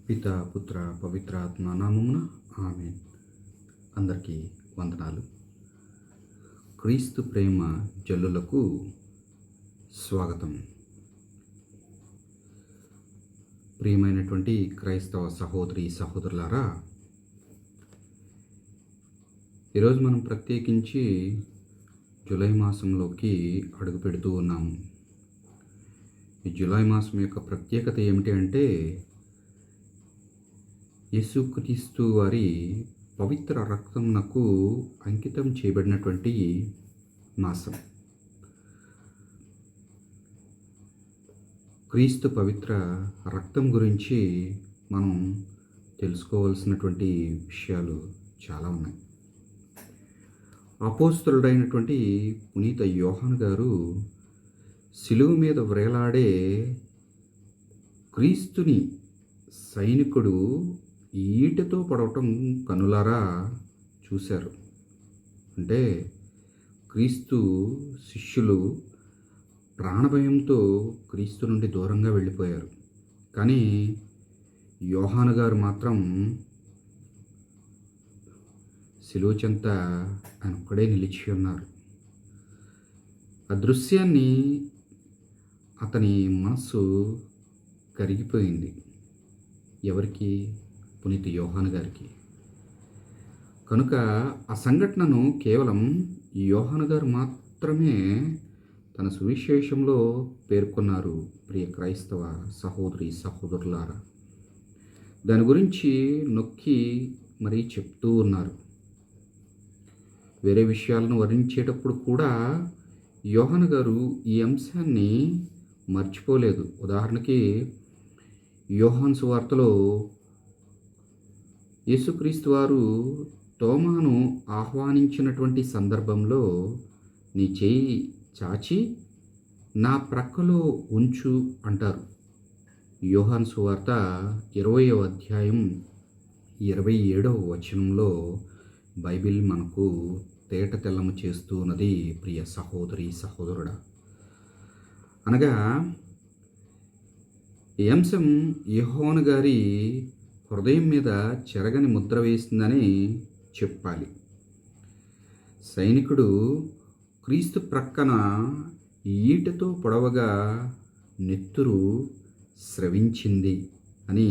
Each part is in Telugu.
పిత పుత్ర పవిత్ర ఆత్మ నామమున ఆమేన్. అందరికీ వందనాలు. క్రీస్తు ప్రేమ జల్లులకు స్వాగతం. ప్రియమైనటువంటి క్రైస్తవ సహోదరి సహోదరులారా, ఈరోజు మనం ప్రత్యేకించి జూలై మాసంలోకి అడుగు పెడుతూ ఉన్నాము. ఈ జూలై మాసం యొక్క ప్రత్యేకత ఏమిటి అంటే, యేసుక్రీస్తు వారి పవిత్ర రక్తమునకు అంకితం చేయబడినటువంటి మాసం. క్రీస్తు పవిత్ర రక్తం గురించి మనం తెలుసుకోవాల్సినటువంటి విషయాలు చాలా ఉన్నాయి. అపోస్తలుడైనటువంటి పునీత యోహాను గారు శిలువ మీద వ్రేలాడే క్రీస్తుని సైనికుడు ఈటెతో పొడవటం కనులారా చూశారు. అంటే క్రీస్తు శిష్యులు ప్రాణభయంతో క్రీస్తు నుండి దూరంగా వెళ్ళిపోయారు. కానీ యోహాను గారు మాత్రం శిలువ చెంత ఆయన ఒక్కడే నిలిచి ఉన్నారు. ఆ దృశ్యాన్ని అతని మనస్సు కరిగిపోయింది. ఎవరికి? పునీత యోహాను గారికి. కనుక ఆ సంఘటనను కేవలం యోహాను గారు మాత్రమే తన సువిశేషంలో పేర్కొన్నారు. ప్రియ క్రైస్తవ సహోదరి సహోదరులారా, దాని గురించి నొక్కి మరీ చెప్తూ ఉన్నారు. వేరే విషయాలను వర్ణించేటప్పుడు కూడా యోహాను గారు ఈ అంశాన్ని మర్చిపోలేదు. ఉదాహరణకి యోహాను సువార్తలో యేసుక్రీస్తు వారు తోమాను ఆహ్వానించినటువంటి సందర్భంలో నీ చేయి చాచి నా ప్రక్కలో ఉంచు అంటారు. యోహాను సువార్త 20వ అధ్యాయం 27వ వచనంలో బైబిల్ మనకు తేట తెల్లము చేస్తూ ఉన్నది. ప్రియ సహోదరి సహోదరుడా, అనగా ఈ అంశం యోహాను గారి హృదయం మీద చెరగని ముద్ర వేసిందని చెప్పాలి. సైనికుడు క్రీస్తు ప్రక్కన ఈటెతో పొడవగా నెత్తురు స్రవించింది అని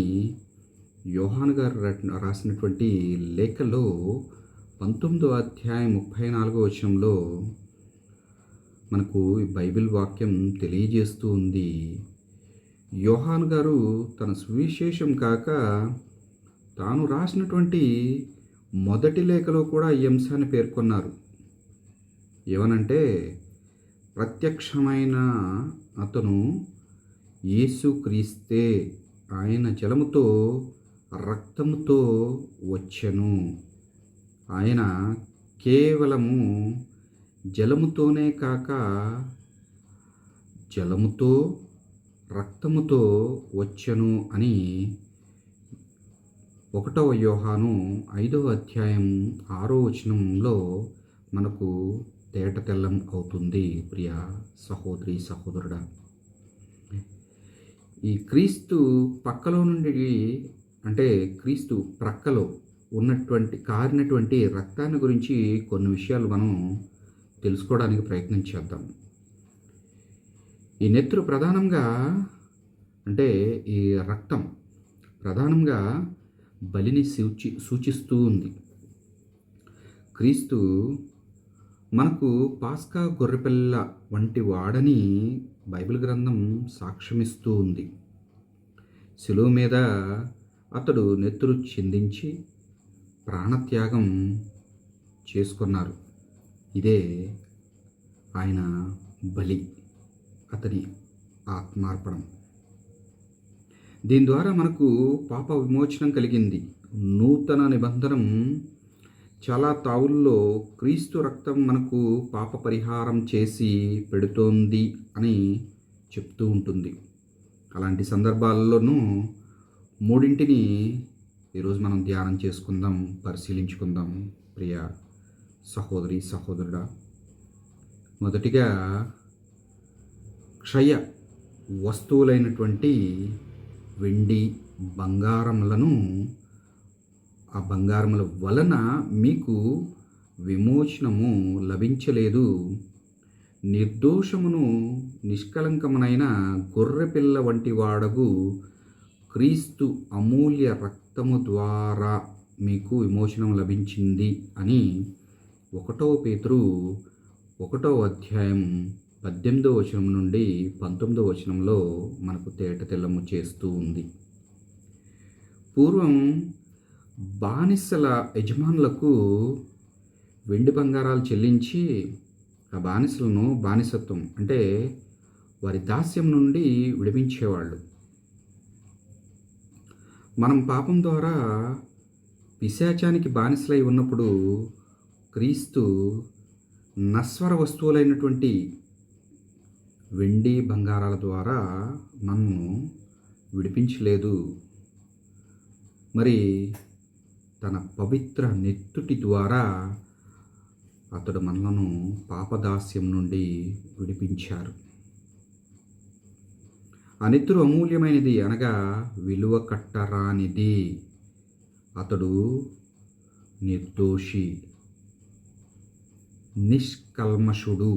యోహాను గారు రాసినటువంటి లేఖలో 19వ అధ్యాయం 34వ వచనంలో మనకు ఈ బైబిల్ వాక్యం తెలియజేస్తూ ఉంది. యోహాను గారు తన సువిశేషం కాక తాను రాసినటువంటి మొదటి లేఖలో కూడా ఈ అంశాన్ని పేర్కొన్నారు. ఏమనంటే, ప్రత్యక్షమైన అతను యేసుక్రీస్తే, ఆయన జలముతో రక్తముతో వచ్చెను. ఆయన కేవలము జలముతోనే కాక జలముతో రక్తముతో వచ్చెను అని 1వ యోహాను 5వ అధ్యాయం 6వ వచనంలో మనకు తేట తెల్లం అవుతుంది. ప్రియ సహోదరి సహోదరుడా, ఈ క్రీస్తు పక్కలో నుండి, అంటే క్రీస్తు ప్రక్కలో కారినటువంటి రక్తాన్ని గురించి కొన్ని విషయాలు మనం తెలుసుకోవడానికి ప్రయత్నం చేద్దాం. ఈ నెత్తురు ప్రధానంగా, అంటే ఈ రక్తం ప్రధానంగా బలిని సూచిస్తూ ఉంది. క్రీస్తు మనకు పాస్కా గొర్రెపిల్ల వంటి వాడని బైబిల్ గ్రంథం సాక్ష్యమిస్తూ ఉంది. శిలువ మీద అతడు నెత్తురు చిందించి ప్రాణత్యాగం చేసుకున్నారు. ఇదే ఆయన బలి, అతని ఆత్మార్పణం. దీని ద్వారా మనకు పాప విమోచనం కలిగింది. నూతన నిబంధనం చాలా తావుల్లో క్రీస్తు రక్తం మనకు పాప పరిహారం చేసి పెడుతోంది అని చెప్తూ ఉంటుంది. అలాంటి సందర్భాల్లోనూ మూడింటిని ఈరోజు మనం ధ్యానం చేసుకుందాం, పరిశీలించుకుందాం. ప్రియ సహోదరి సహోదరుడా, మొదటిగా క్షయ వస్తువులైనటువంటి వెండి బంగారములను ఆ బంగారముల వలన మీకు విమోచనము లభించలేదు. నిర్దోషమును నిష్కళంకమునైన గొర్రెపిల్ల వంటి వాడగు క్రీస్తు అమూల్య రక్తము ద్వారా మీకు విమోచనం లభించింది అని 1 పేతురు 1వ అధ్యాయం 18వ వచనం నుండి 19వ వచనంలో మనకు తేటతెల్లము చేస్తూ ఉంది. పూర్వం బానిసల యజమానులకు వెండి బంగారాలు చెల్లించి ఆ బానిసలను బానిసత్వం అంటే వారి దాస్యం నుండి విడిపించేవాళ్ళు. మనం పాపం ద్వారా పిశాచానికి బానిసలై ఉన్నప్పుడు క్రీస్తు నశ్వర వస్తువులైనటువంటి వెండి బంగారాల ద్వారా మనను విడిపించలేదు. మరి తన పవిత్ర నెత్తుటి ద్వారా అతడు మనలను పాపదాస్యం నుండి విడిపించారు. ఆ నెత్తురు అమూల్యమైనది, అనగా విలువ కట్టరానిది. అతడు నిర్దోషి, నిష్కల్మషుడు,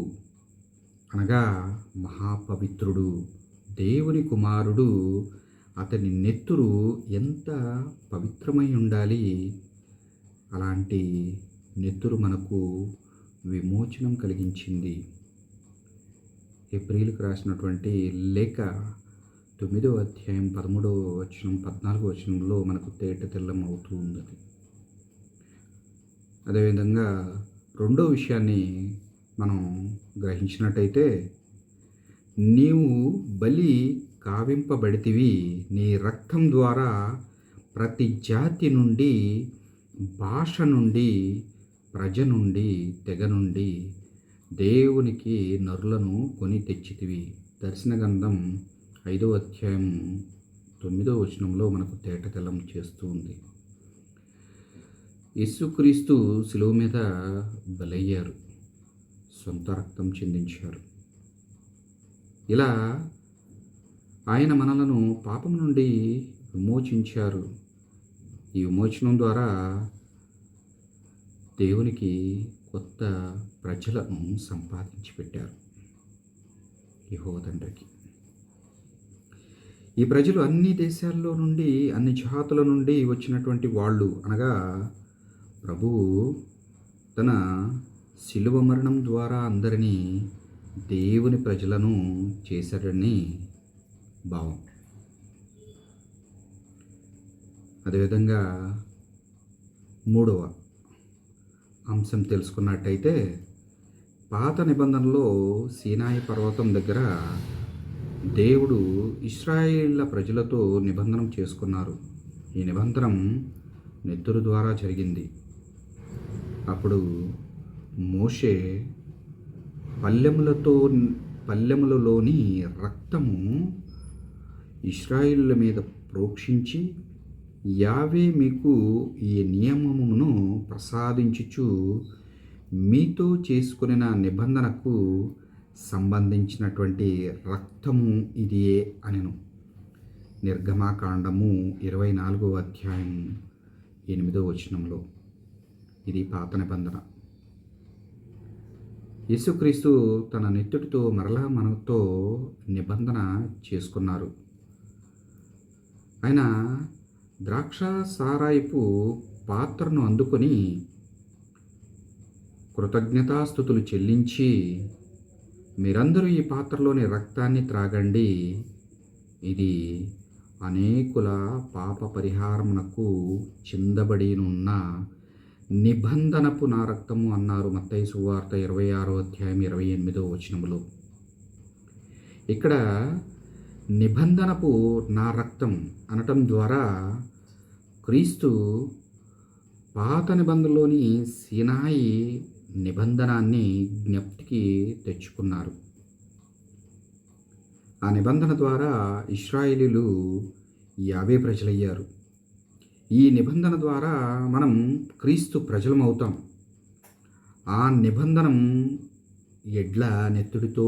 అనగా మహాపవిత్రుడు, దేవుని కుమారుడు. అతని నెత్తురు ఎంత పవిత్రమై ఉండాలి! అలాంటి నెత్తురు మనకు విమోచనం కలిగించింది. ఏప్రిల్కి రాసినటువంటి లేఖ 9వ అధ్యాయం 13వ వచనం 14వ వచనంలో మనకు తేటతెల్లం అవుతూ ఉంది. అదేవిధంగా రెండో విషయాన్ని మనం గ్రహించినట్టయితే, నీవు బలి కావింపబడితివి, నీ రక్తం ద్వారా ప్రతి జాతి నుండి, భాష నుండి, ప్రజ నుండి, తెగ నుండి దేవునికి నరులను కొని తెచ్చితివి. దర్శన గ్రంథం 5వ అధ్యాయం 9వ వచనంలో మనకు తేటతెల్లం చేస్తూ ఉంది. యేసుక్రీస్తు శిలువ మీద బలయ్యారు, సొంత రక్తం చిందించారు. ఇలా ఆయన మనలను పాపం నుండి విమోచించారు. ఈ విమోచనం ద్వారా దేవునికి కొత్త ప్రజలను సంపాదించి పెట్టారు, యెహోవా తండ్రికి. ఈ ప్రజలు అన్ని దేశాల్లో నుండి, అన్ని జాతుల నుండి వచ్చినటువంటి వాళ్ళు, అనగా ప్రభువు తన శిలువ మరణం ద్వారా అందరినీ దేవుని ప్రజలను చేశాడని భావం. అదేవిధంగా మూడవ అంశం తెలుసుకున్నట్టయితే, పాత నిబంధనలో సీనాయి పర్వతం దగ్గర దేవుడు ఇశ్రాయేళ్ల ప్రజలతో నిబంధన చేసుకున్నారు. ఈ నిబంధన నెత్తురు ద్వారా జరిగింది. అప్పుడు మోషే పల్లెములలోని రక్తము ఇశ్రాయేలుల మీద ప్రోక్షించి, యావే మీకు ఈ నియమమును ప్రసాదించుచు మీతో చేసుకున్న నిబంధనకు సంబంధించినటువంటి రక్తము ఇదియే అనెను. నిర్గమాకాండము 24వ అధ్యాయం 8వ వచనంలో. ఇది పాత నిబంధన. యేసుక్రీస్తు తన నెత్తుటితో మరలా మనతో నిబంధన చేసుకున్నారు. ఆయన ద్రాక్ష సారాయిపు పాత్రను అందుకొని కృతజ్ఞతాస్తుతులు చెల్లించి, మీరందరూ ఈ పాత్రలోని రక్తాన్ని త్రాగండి, ఇది అనేకుల పాప పరిహారమునకు చిందబడినున్న నిబంధనపు నా రక్తము అన్నారు. మత్తయి సువార్త 26వ అధ్యాయం 28వ వచనములో. ఇక్కడ నిబంధనపు నా రక్తం అనటం ద్వారా క్రీస్తు పాత నిబంధనలోని సీనాయి నిబంధనాన్ని జ్ఞప్తికి తెచ్చుకున్నారు. ఆ నిబంధన ద్వారా ఇశ్రాయేలీలు యావే ప్రజలయ్యారు. ఈ నిబంధన ద్వారా మనం క్రీస్తు ప్రజలమవుతాం. ఆ నిబంధనం ఎడ్ల నెత్తుడితో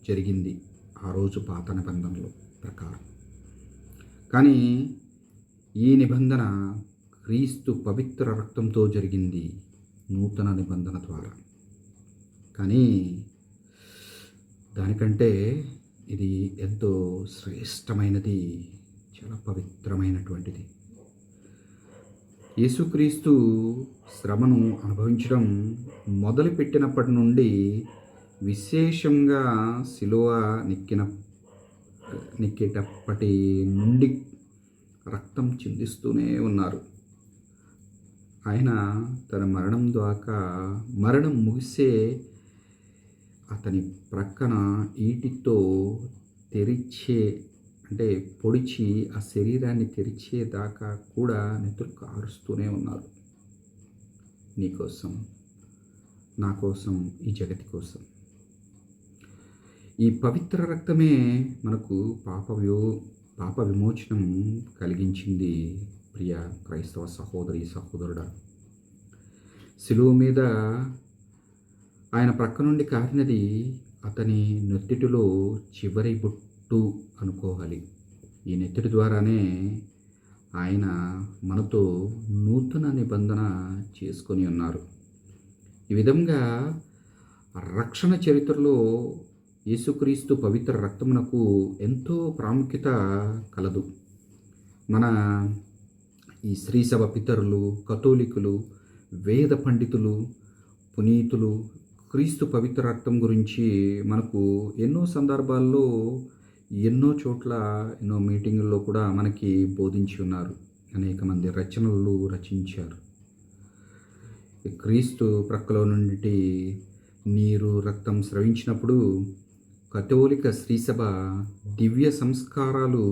జరిగింది ఆ రోజు పాత నిబంధనలో ప్రకారం. కానీ ఈ నిబంధన క్రీస్తు పవిత్ర రక్తంతో జరిగింది, నూతన నిబంధన ద్వారా. కానీ దానికంటే ఇది ఎంతో శ్రేష్టమైనది, చాలా పవిత్రమైనటువంటిది. యేసుక్రీస్తు శ్రమను అనుభవించడం మొదలుపెట్టినప్పటి నుండి విశేషంగా శిలువ నెక్కేటప్పటి నుండి రక్తం చిందిస్తూనే ఉన్నారు. ఆయన తన మరణం ముగిసే అతని ప్రక్కన ఈటితో పొడిచి ఆ శరీరాన్ని తెరిచేదాకా కూడా నెత్తురు కారుస్తూనే ఉన్నారు. నీకోసం, నా కోసం, ఈ జగతి కోసం. ఈ పవిత్ర రక్తమే మనకు పాప విమోచనం కలిగించింది. ప్రియ క్రైస్తవ సహోదరుడా, శిలువ మీద ఆయన ప్రక్క నుండి కారినది అతని నెత్తిటిలో చివరి బొట్టు అనుకోవాలి. ఈ నెత్తిటి ద్వారానే ఆయన మనతో నూతన నిబంధన చేసుకొని ఉన్నారు. ఈ విధంగా రక్షణ చరిత్రలో యేసుక్రీస్తు పవిత్ర రక్తమునకు ఎంతో ప్రాముఖ్యత కలదు. మన ఈ శ్రీసభ పితరులు, కథోలికులు, వేద పండితులు, పునీతులు క్రీస్తు పవిత్ర రక్తం గురించి మనకు ఎన్నో సందర్భాల్లో, ఎన్నో చోట్ల, ఎన్నో మీటింగుల్లో కూడా మనకి బోధించి ఉన్నారు. అనేక మంది రచనలు రచించారు. క్రీస్తు ప్రక్కలో నుండి నీరు, రక్తం స్రవించినప్పుడు కథోలిక శ్రీసభ దివ్య సంస్కారాలు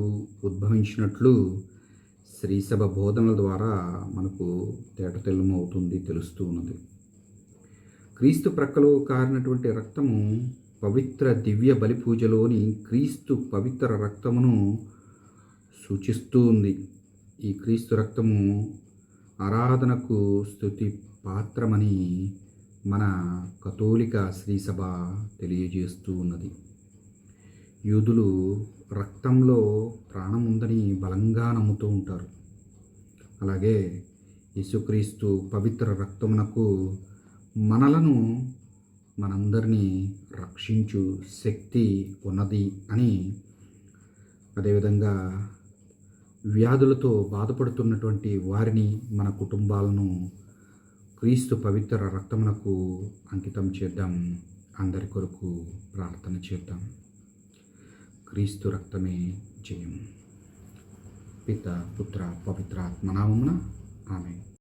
ఉద్భవించినట్లు శ్రీసభ బోధనల ద్వారా మనకు తేటతెల్లమవుతుంది, తెలుస్తూ ఉన్నది. క్రీస్తు ప్రక్కలో కారినటువంటి రక్తము పవిత్ర దివ్య బలి పూజలోని క్రీస్తు పవిత్ర రక్తమును సూచిస్తూ ఉంది. ఈ క్రీస్తు రక్తము ఆరాధనకు స్తుతి పాత్రమని మన కథోలిక శ్రీసభ తెలియజేస్తూ ఉన్నది. యూదులు రక్తంలో ప్రాణం ఉందని బలంగా నమ్ముతూ ఉంటారు. అలాగే యేసుక్రీస్తు పవిత్ర రక్తమునకు మనందరినీ రక్షించు శక్తి ఉన్నది అని, అదేవిధంగా వ్యాధులతో బాధపడుతున్నటువంటి వారిని, మన కుటుంబాలను క్రీస్తు పవిత్ర రక్తమునకు అంకితం చేద్దాం. అందరి కొరకు ప్రార్థన చేద్దాం. క్రీస్తు రక్తమే జయం. పిత, పుత్ర, పవిత్రాత్మ నామమున ఆమేన్.